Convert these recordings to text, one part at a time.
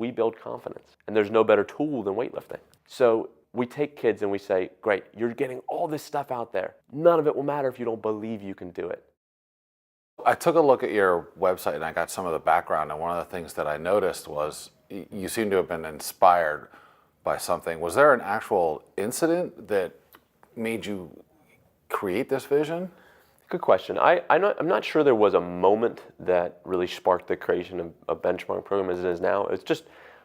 we build confidence. And there's no better tool than weightlifting. So we take kids and we say, great, you're getting all this stuff out there. None of it will matter if you don't believe you can do it. I took a look at your website and I got some of the background, and one of the things that I noticed was you seem to have been inspired by something. Was there an actual incident that made you create this vision? Good question. I'm not sure there was a moment that really sparked the creation of a benchmark program as it is now. It's just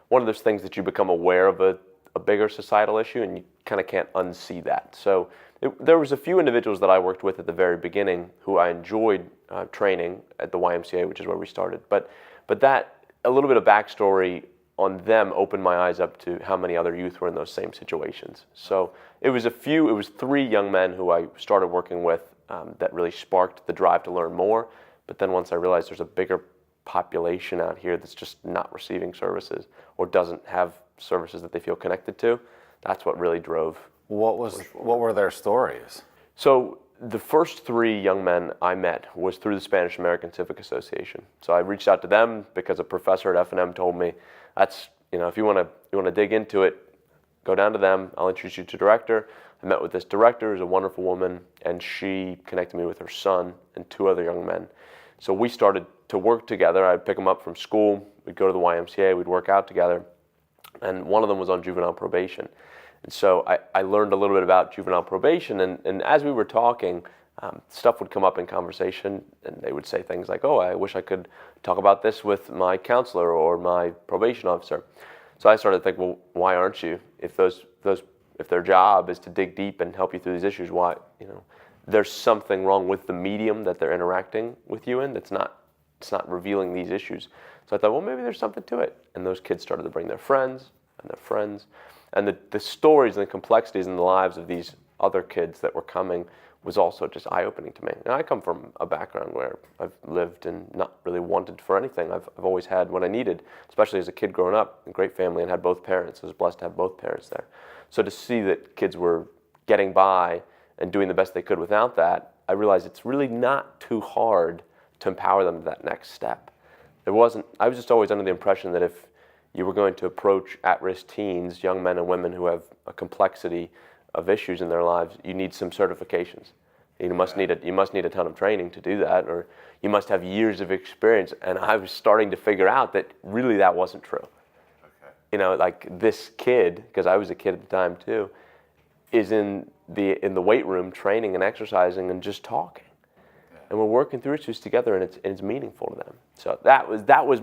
one of those things that you become aware of a bigger societal issue and you kind of can't unsee that. So there was a few individuals that I worked with at the very beginning who I enjoyed training at the YMCA, which is where we started. But that, a little bit of backstory on them opened my eyes up to how many other youth were in those same situations. So it was 3 young men who I started working with that really sparked the drive to learn more. But then once I realized there's a bigger population out here that's just not receiving services or doesn't have services that they feel connected to, that's what really drove. What were their stories? So the first 3 young men I met was through the Spanish American Civic Association. So I reached out to them because a professor at F&M told me, that's, if you want to dig into it, go down to them. I'll introduce you to the director. I met with this director, who's a wonderful woman, and she connected me with her son and 2 other young men. So we started to work together. I'd pick them up from school. We'd go to the YMCA. We'd work out together. And one of them was on juvenile probation. And so I learned a little bit about juvenile probation. And as we were talking, stuff would come up in conversation, and they would say things like, oh, I wish I could talk about this with my counselor or my probation officer. So I started to think, well, why aren't you? If their job is to dig deep and help you through these issues, why, there's something wrong with the medium that they're interacting with you in it's not revealing these issues. So I thought, well, maybe there's something to it. And those kids started to bring their friends and their friends. And the stories and the complexities in the lives of these other kids that were coming was also just eye-opening to me. And I come from a background where I've lived and not really wanted for anything. I've always had what I needed, especially as a kid growing up, a great family, and had both parents. I was blessed to have both parents there. So to see that kids were getting by and doing the best they could without that, I realized it's really not too hard to empower them to that next step. I was just always under the impression that if you were going to approach at-risk teens, young men and women who have a complexity of issues in their lives, you need some certifications. You must need a ton of training to do that, or you must have years of experience. And I was starting to figure out that really that wasn't true. Okay. Like this kid, because I was a kid at the time too, is in the weight room training and exercising and just talking. Yeah. And we're working through issues together, and it's meaningful to them. So that was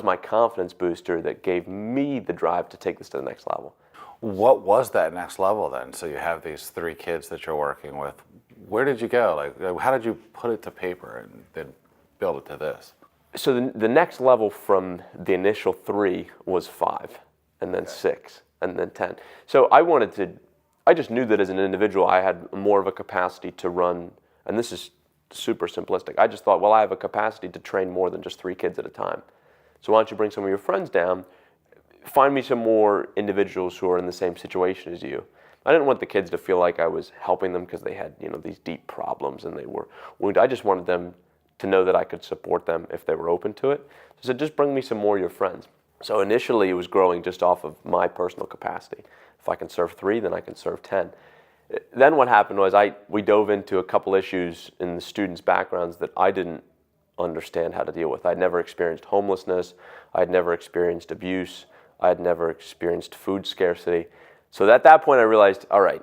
my confidence booster that gave me the drive to take this to the next level. What was that next level then? So you have these 3 kids that you're working with. Where did you go? Like, how did you put it to paper and then build it to this? So the next level from the initial 3 was 5, and then 6, and then 10. So I just knew that as an individual I had more of a capacity to run, and this is super simplistic. I just thought, well, I have a capacity to train more than just 3 kids at a time. So why don't you bring some of your friends down, find me some more individuals who are in the same situation as you. I didn't want the kids to feel like I was helping them because they had, these deep problems and they were wounded. I just wanted them to know that I could support them if they were open to it. So I said, just bring me some more of your friends. So initially it was growing just off of my personal capacity. If I can serve 3, then I can serve 10. Then what happened was we dove into a couple issues in the students' backgrounds that I didn't understand how to deal with. I'd never experienced homelessness. I'd never experienced abuse. I'd never experienced food scarcity. So at that point I realized, all right,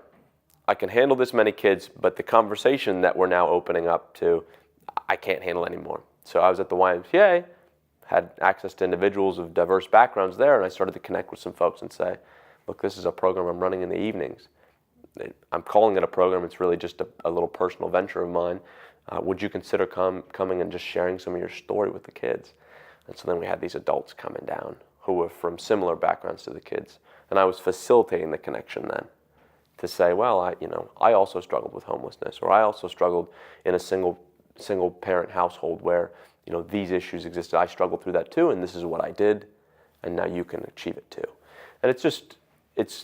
I can handle this many kids, but the conversation that we're now opening up to, I can't handle anymore. So I was at the YMCA, had access to individuals of diverse backgrounds there, and I started to connect with some folks and say, look, this is a program I'm running in the evenings. I'm calling it a program. It's really just a little personal venture of mine. Would you consider coming and just sharing some of your story with the kids? And so then we had these adults coming down who were from similar backgrounds to the kids. And I was facilitating the connection then to say, well, I also struggled with homelessness, or I also struggled in a single parent household where, these issues existed. I struggled through that too, and this is what I did, and now you can achieve it too. And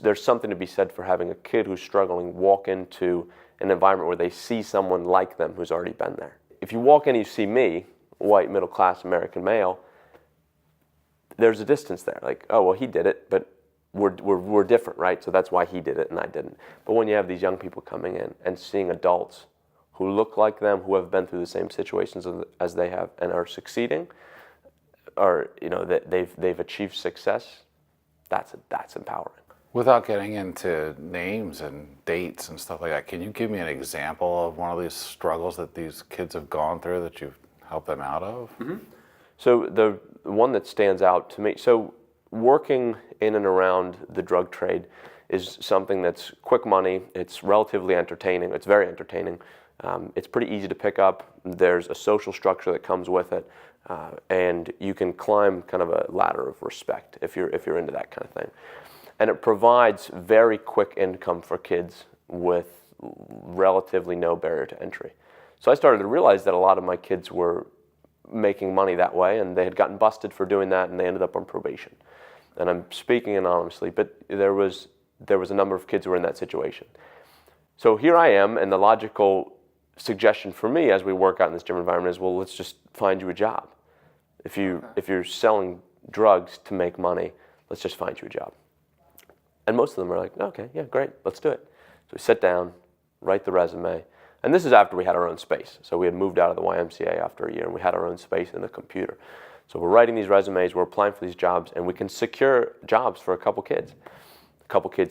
there's something to be said for having a kid who's struggling walk into an environment where they see someone like them who's already been there. If you walk in and you see me, white, middle-class American male, there's a distance there. Like, oh, well, he did it, but we're different, right? So that's why he did it and I didn't. But when you have these young people coming in and seeing adults who look like them, who have been through the same situations as they have and are succeeding, or that they've achieved success, that's empowering. Without getting into names and dates and stuff like that, can you give me an example of one of these struggles that these kids have gone through that you've helped them out of? Mm-hmm. So the one that stands out to me, so working in and around the drug trade is something that's quick money. It's relatively entertaining. It's very entertaining. It's pretty easy to pick up. There's a social structure that comes with it, and you can climb kind of a ladder of respect if you're into that kind of thing. And it provides very quick income for kids with relatively no barrier to entry. So I started to realize that a lot of my kids were making money that way, and they had gotten busted for doing that, and they ended up on probation. And I'm speaking anonymously, but there was a number of kids who were in that situation. So here I am, and the logical suggestion for me as we work out in this gym environment is, well, let's just find you a job. If you're selling drugs to make money, let's just find you a job. And most of them are like, okay, yeah, great, let's do it. So we sit down, write the resume, and this is after we had our own space. So we had moved out of the YMCA after a year, and we had our own space in the computer. So we're writing these resumes, we're applying for these jobs, and we can secure jobs for a couple kids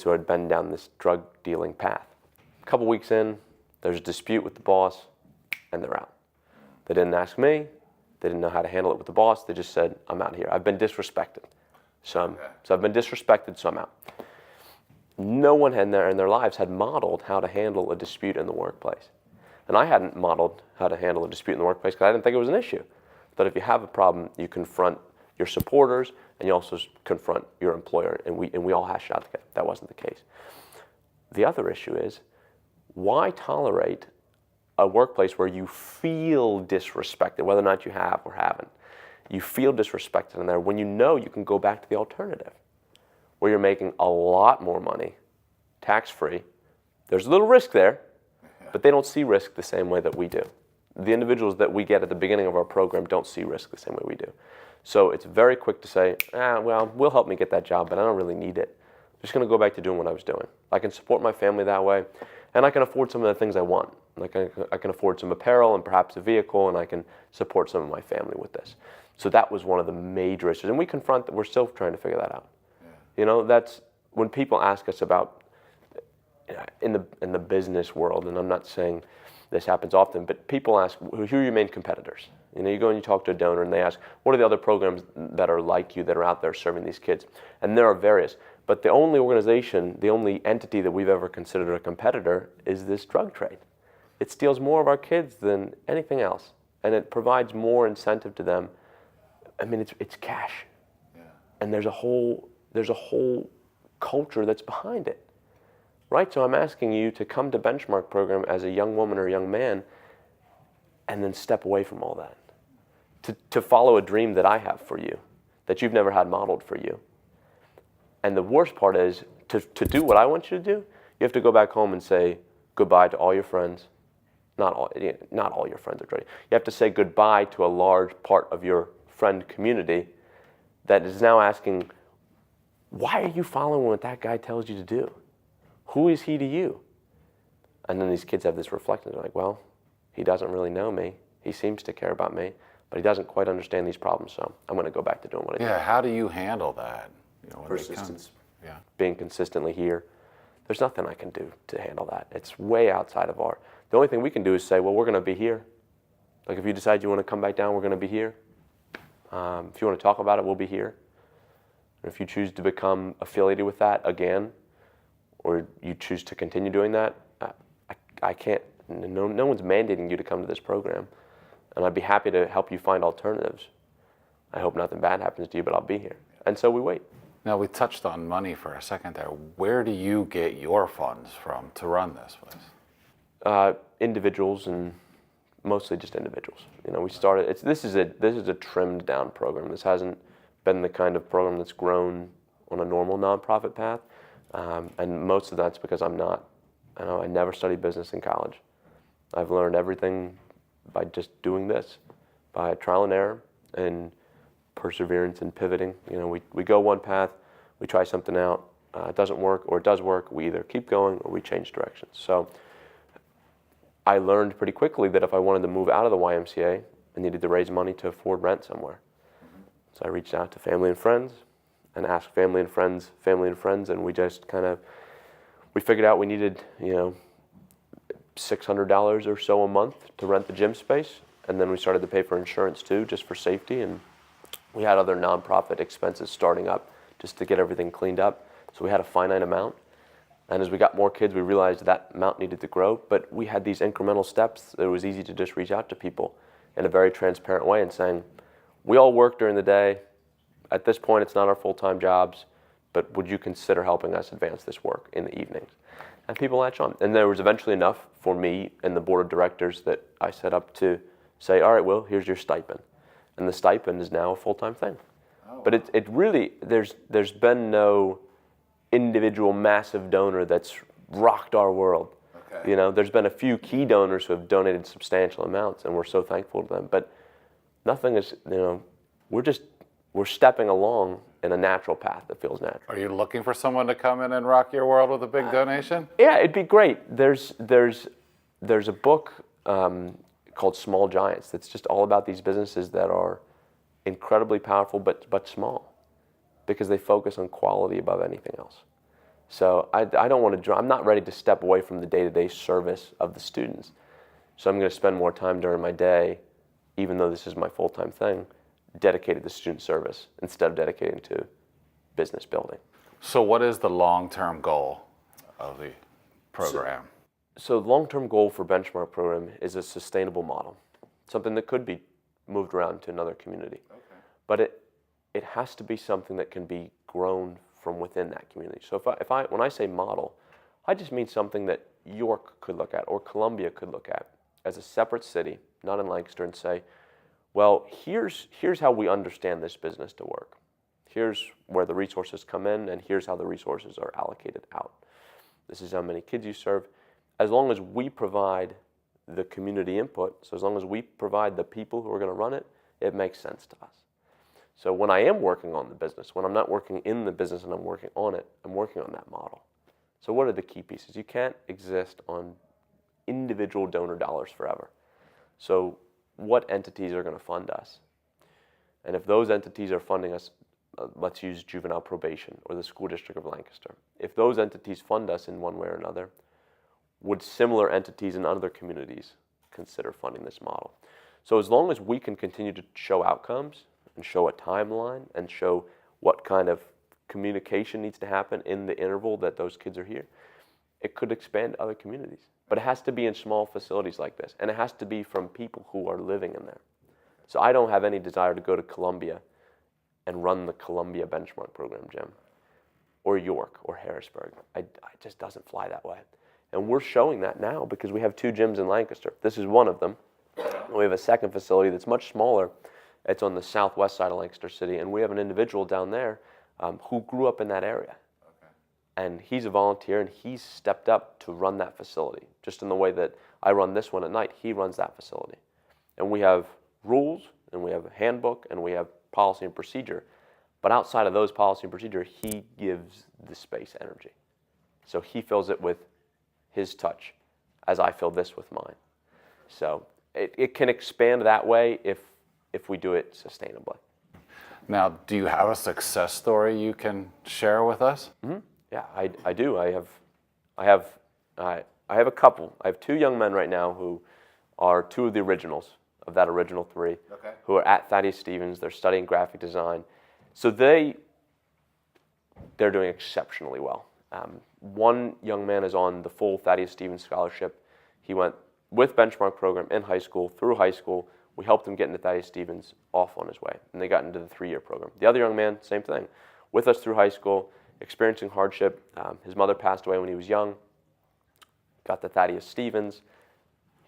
who had been down this drug dealing path. A couple weeks in, there's a dispute with the boss, and they're out. They didn't ask me, they didn't know how to handle it with the boss, they just said, I'm out here. I've been disrespected. So I've been disrespected, so I'm out. No one in their lives had modeled how to handle a dispute in the workplace. And I hadn't modeled how to handle a dispute in the workplace because I didn't think it was an issue. But if you have a problem, you confront your supporters and you also confront your employer, and we all hash it out together. That wasn't the case. The other issue is, why tolerate a workplace where you feel disrespected, whether or not you have or haven't? You feel disrespected in there when you know you can go back to the alternative, where you're making a lot more money, tax-free. There's a little risk there, but they don't see risk the same way that we do. The individuals that we get at the beginning of our program don't see risk the same way we do. So it's very quick to say, well, we'll help me get that job, but I don't really need it. I'm just going to go back to doing what I was doing. I can support my family that way, and I can afford some of the things I want. Like I can afford some apparel and perhaps a vehicle, and I can support some of my family with this. So that was one of the major issues, and we're still trying to figure that out. Yeah. That's when people ask us about in the business world, and I'm not saying this happens often, but people ask, who are your main competitors? You go and you talk to a donor and they ask, what are the other programs that are like you that are out there serving these kids? And there are various, but the only organization, the only entity that we've ever considered a competitor is this drug trade. It steals more of our kids than anything else, and it provides more incentive to them. I mean, it's cash, and there's a whole culture that's behind it. Right, so I'm asking you to come to Benchmark program as a young woman or a young man and then step away from all that. To follow a dream that I have for you, that you've never had modeled for you. And the worst part is, to do what I want you to do, you have to go back home and say goodbye to all your friends. Not all your friends are dirty. You have to say goodbye to a large part of your friend community that is now asking, why are you following what that guy tells you to do? Who is he to you? And then these kids have this reflection. They're like, well, he doesn't really know me. He seems to care about me, but he doesn't quite understand these problems, so I'm going to go back to doing what I do. Yeah, how do you handle that? Persistence. Being consistently here. There's nothing I can do to handle that. It's way outside of the only thing we can do is say, well, we're going to be here. Like if you decide you want to come back down, we're going to be here. If you want to talk about it, we'll be here. And if you choose to become affiliated with that again, or you choose to continue doing that, I can't, no one's mandating you to come to this program. And I'd be happy to help you find alternatives. I hope nothing bad happens to you, but I'll be here. And so we wait. Now, we touched on money for a second there. Where do you get your funds from to run this place? Individuals, and mostly just individuals. We started, this is a trimmed down program. This hasn't been the kind of program that's grown on a normal nonprofit path. And most of that's because I never studied business in college. I've learned everything by just doing this, by trial and error, and perseverance and pivoting. You know, we go one path, we try something out, it doesn't work, or it does work, we either keep going or we change directions. So I learned pretty quickly that if I wanted to move out of the YMCA, I needed to raise money to afford rent somewhere. So I reached out to family and friends and asked family and friends, and we just we figured out we needed, you know, $600 or so a month to rent the gym space, and then we started to pay for insurance too, just for safety, and we had other nonprofit expenses starting up just to get everything cleaned up. So we had a finite amount, and as we got more kids, we realized that amount needed to grow, but we had these incremental steps that it was easy to just reach out to people in a very transparent way and saying, we all work during the day. At this point, it's not our full-time jobs, but would you consider helping us advance this work in the evenings? And people latch on. And there was eventually enough for me and the board of directors that I set up to say, all right, Will, here's your stipend. And the stipend is now a full-time thing. Oh, wow. But it really, there's been no individual massive donor that's rocked our world. Okay. You know, there's been a few key donors who have donated substantial amounts, and we're so thankful to them. But nothing is, you know, we're stepping along in a natural path that feels natural. Are you looking for someone to come in and rock your world with a big donation? Yeah, it'd be great. There's a book called Small Giants that's just all about these businesses that are incredibly powerful but small, because they focus on quality above anything else. So I don't want to. I'm not ready to step away from the day-to-day service of the students. So I'm going to spend more time during my day, even though this is my full-time thing, dedicated to student service instead of dedicating to business building. So what is the long-term goal of the program? So the long-term goal for Benchmark program is a sustainable model, something that could be moved around to another community. Okay. But it has to be something that can be grown from within that community. So when I say model, I just mean something that York could look at or Columbia could look at as a separate city, not in Lancaster, and say, well, here's how we understand this business to work. Here's where the resources come in, and here's how the resources are allocated out. This is how many kids you serve. As long as we provide the community input, so as long as we provide the people who are going to run it, it makes sense to us. So when I am working on the business, when I'm not working in the business and I'm working on it, I'm working on that model. So what are the key pieces? You can't exist on individual donor dollars forever. So what entities are going to fund us? And if those entities are funding us, let's use juvenile probation or the school district of Lancaster. If those entities fund us in one way or another, would similar entities in other communities consider funding this model? So as long as we can continue to show outcomes and show a timeline and show what kind of communication needs to happen in the interval that those kids are here, it could expand to other communities. But it has to be in small facilities like this, and it has to be from people who are living in there. So I don't have any desire to go to Columbia and run the Columbia Benchmark program gym, or York, or Harrisburg. It just doesn't fly that way. And we're showing that now because we have 2 gyms in Lancaster. This is one of them. We have a second facility that's much smaller. It's on the southwest side of Lancaster City, and we have an individual down there who grew up in that area. And he's a volunteer, and he's stepped up to run that facility. Just in the way that I run this one at night, he runs that facility. And we have rules, and we have a handbook, and we have policy and procedure. But outside of those policy and procedure, he gives the space energy. So he fills it with his touch, as I fill this with mine. So it can expand that way if we do it sustainably. Now, do you have a success story you can share with us? Mm-hmm. Yeah, I do. I have a couple. I have 2 young men right now who are 2 of the originals of that original 3, okay, who are at Thaddeus Stevens. They're studying graphic design, so they're doing exceptionally well. One young man is on the full Thaddeus Stevens scholarship. He went with Benchmark program in high school, through high school. We helped him get into Thaddeus Stevens, off on his way, and they got into the 3-year program. The other young man, same thing, with us through high school, experiencing hardship. His mother passed away when he was young, got to Thaddeus Stevens.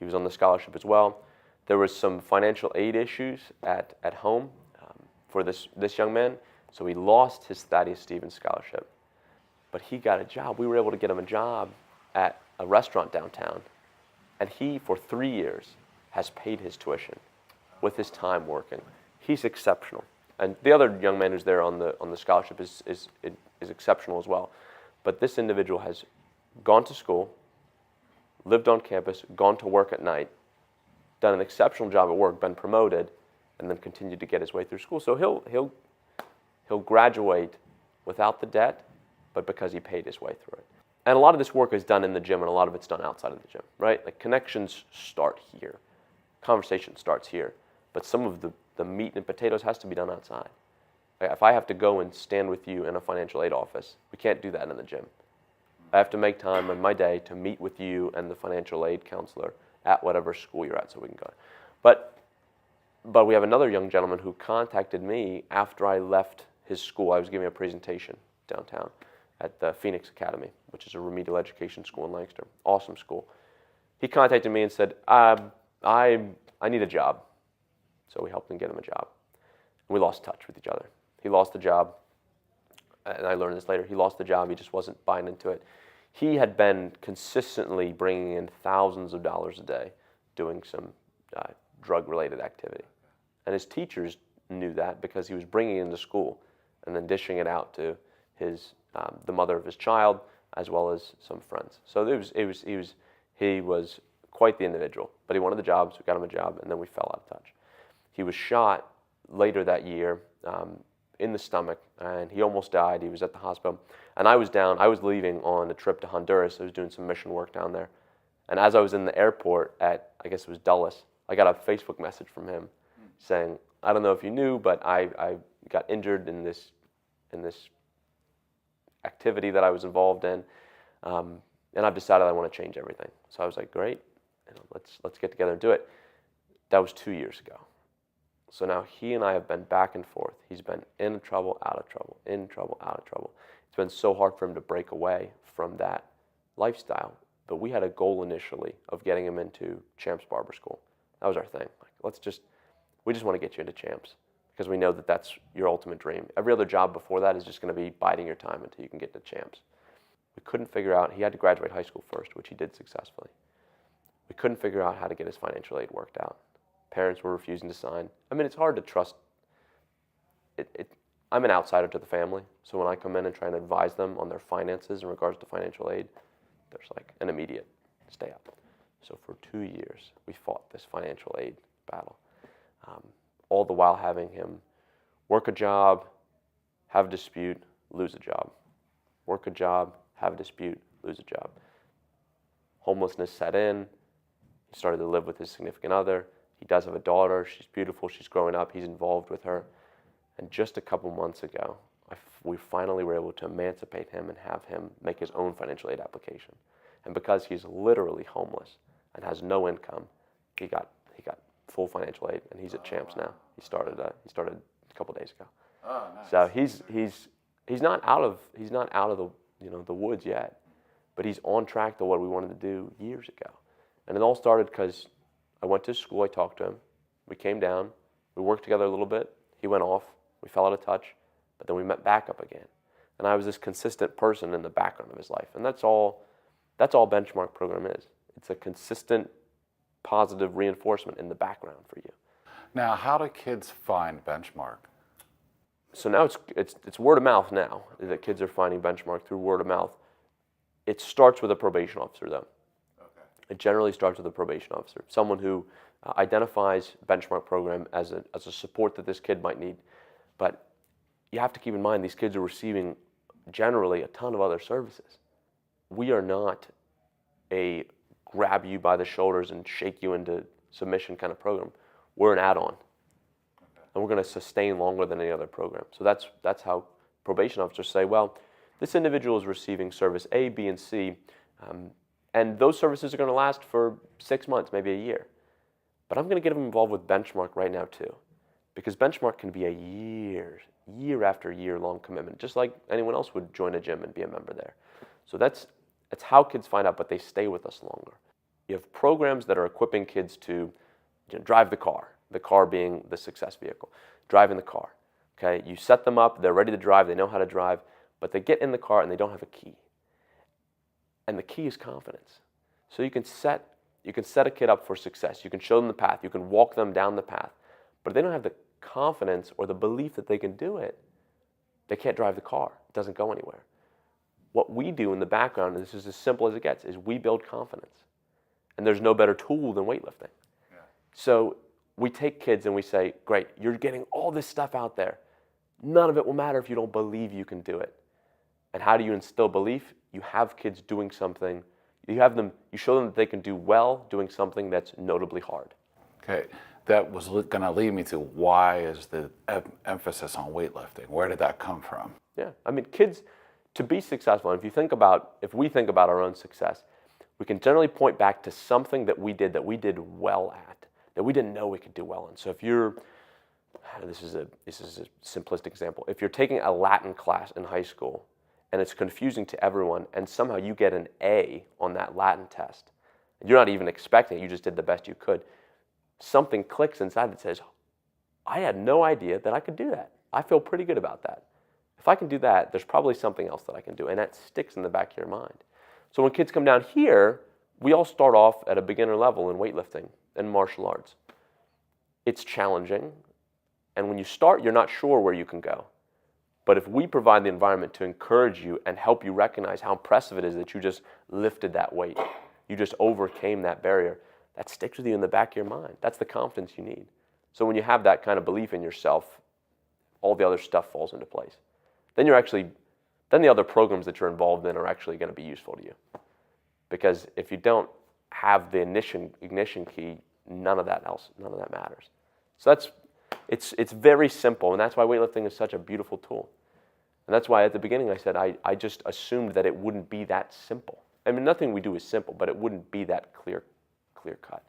He was on the scholarship as well. There was some financial aid issues at home for this young man, so he lost his Thaddeus Stevens scholarship. But he got a job. We were able to get him a job at a restaurant downtown, and he, for 3 years, has paid his tuition with his time working. He's exceptional. And the other young man who's there on the scholarship is exceptional as well. But this individual has gone to school, lived on campus, gone to work at night, done an exceptional job at work, been promoted, and then continued to get his way through school. So he'll graduate without the debt, but because he paid his way through it. And a lot of this work is done in the gym, and a lot of it's done outside of the gym, right? Like connections start here, conversation starts here, but some of the meat and potatoes has to be done outside. Like if I have to go and stand with you in a financial aid office, we can't do that in the gym. I have to make time in my day to meet with you and the financial aid counselor at whatever school you're at so we can go. But we have another young gentleman who contacted me after I left his school. I was giving a presentation downtown at the Phoenix Academy, which is a remedial education school in Lancaster. Awesome school. He contacted me and said, I need a job. So we helped him get him a job. And we lost touch with each other. He lost the job, and I learned this later. He lost the job. He just wasn't buying into it. He had been consistently bringing in thousands of dollars a day doing some drug-related activity. And his teachers knew that because he was bringing it into school and then dishing it out to the mother of his child as well as some friends. So he was quite the individual. But he wanted the job, so we got him a job, and then we fell out of touch. He was shot later that year in the stomach, and he almost died. He was at the hospital. And I was leaving on a trip to Honduras. I was doing some mission work down there. And as I was in the airport at, I guess it was Dulles, I got a Facebook message from him saying, I don't know if you knew, but I got injured in this activity that I was involved in, and I've decided I want to change everything. So I was like, great, let's get together and do it. That was 2 years ago. So now he and I have been back and forth. He's been in trouble, out of trouble, in trouble, out of trouble. It's been so hard for him to break away from that lifestyle. But we had a goal initially of getting him into Champs Barber School. That was our thing. Like, we just want to get you into Champs because we know that that's your ultimate dream. Every other job before that is just going to be biding your time until you can get to Champs. We couldn't figure out, he had to graduate high school first, which he did successfully. We couldn't figure out how to get his financial aid worked out. Parents were refusing to sign. I mean, it's hard to trust. I'm an outsider to the family, so when I come in and try and advise them on their finances in regards to financial aid, there's like an immediate stay up. So for 2 years, we fought this financial aid battle, all the while having him work a job, have a dispute, lose a job. Work a job, have a dispute, lose a job. Homelessness set in. He started to live with his significant other. He does have a daughter. She's beautiful. She's growing up. He's involved with her. And just a couple months ago, we finally were able to emancipate him and have him make his own financial aid application. And because he's literally homeless and has no income, he got full financial aid, and he's at Champs now. He started a couple days ago. Oh, nice. So he's not out of the woods yet, but he's on track to what we wanted to do years ago. And it all started because I went to school, I talked to him, we came down, we worked together a little bit, he went off, we fell out of touch, but then we met back up again. And I was this consistent person in the background of his life. And that's all Benchmark program is. It's a consistent, positive reinforcement in the background for you. Now, how do kids find Benchmark? So now it's word of mouth now, that kids are finding Benchmark through word of mouth. It starts with a probation officer, though. It generally starts with a probation officer, someone who identifies Benchmark program as a support that this kid might need. But you have to keep in mind these kids are receiving generally a ton of other services. We are not a grab you by the shoulders and shake you into submission kind of program. We're an add-on. And we're going to sustain longer than any other program. So that's how probation officers say, well, this individual is receiving service A, B, and C, and those services are going to last for 6 months, maybe a year. But I'm going to get them involved with Benchmark right now too, because Benchmark can be a year after year long commitment, just like anyone else would join a gym and be a member there. So that's how kids find out, but they stay with us longer. You have programs that are equipping kids to drive the car being the success vehicle, driving the car. Okay, you set them up, they're ready to drive, they know how to drive, but they get in the car and they don't have a key. And the key is confidence. So you can set a kid up for success. You can show them the path. You can walk them down the path. But if they don't have the confidence or the belief that they can do it, they can't drive the car. It doesn't go anywhere. What we do in the background, and this is as simple as it gets, is we build confidence. And there's no better tool than weightlifting. Yeah. So we take kids and we say, great, you're getting all this stuff out there. None of it will matter if you don't believe you can do it. And how do you instill belief? You have kids doing something. You show them that they can do well doing something that's notably hard. Okay, that was going to lead me to why is the emphasis on weightlifting? Where did that come from? Yeah, I mean, kids, to be successful, and if we think about our own success, we can generally point back to something that we did well at, that we didn't know we could do well in. So if you're, this is a simplistic example. If you're taking a Latin class in high school and it's confusing to everyone and somehow you get an A on that Latin test, and you're not even expecting it, you just did the best you could, something clicks inside that says, I had no idea that I could do that. I feel pretty good about that. If I can do that, there's probably something else that I can do, and that sticks in the back of your mind. So when kids come down here, we all start off at a beginner level in weightlifting and martial arts. It's challenging, and when you start, you're not sure where you can go. But if we provide the environment to encourage you and help you recognize how impressive it is that you just lifted that weight, you just overcame that barrier, that sticks with you in the back of your mind. That's the confidence you need. So when you have that kind of belief in yourself, all the other stuff falls into place. Then the other programs that you're involved in are actually going to be useful to you. Because if you don't have the ignition key, none of that matters. So it's very simple, and that's why weightlifting is such a beautiful tool. And that's why at the beginning I said I just assumed that it wouldn't be that simple. I mean, nothing we do is simple, but it wouldn't be that clear cut.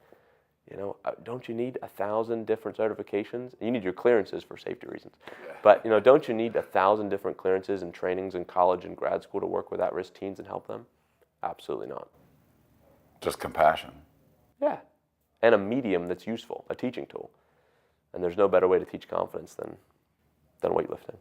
You know, don't you need 1,000 different certifications? You need your clearances for safety reasons. Yeah. But, you know, don't you need 1,000 different clearances and trainings in college and grad school to work with at-risk teens and help them? Absolutely not. Just compassion. Yeah. And a medium that's useful, a teaching tool. And there's no better way to teach confidence than weightlifting.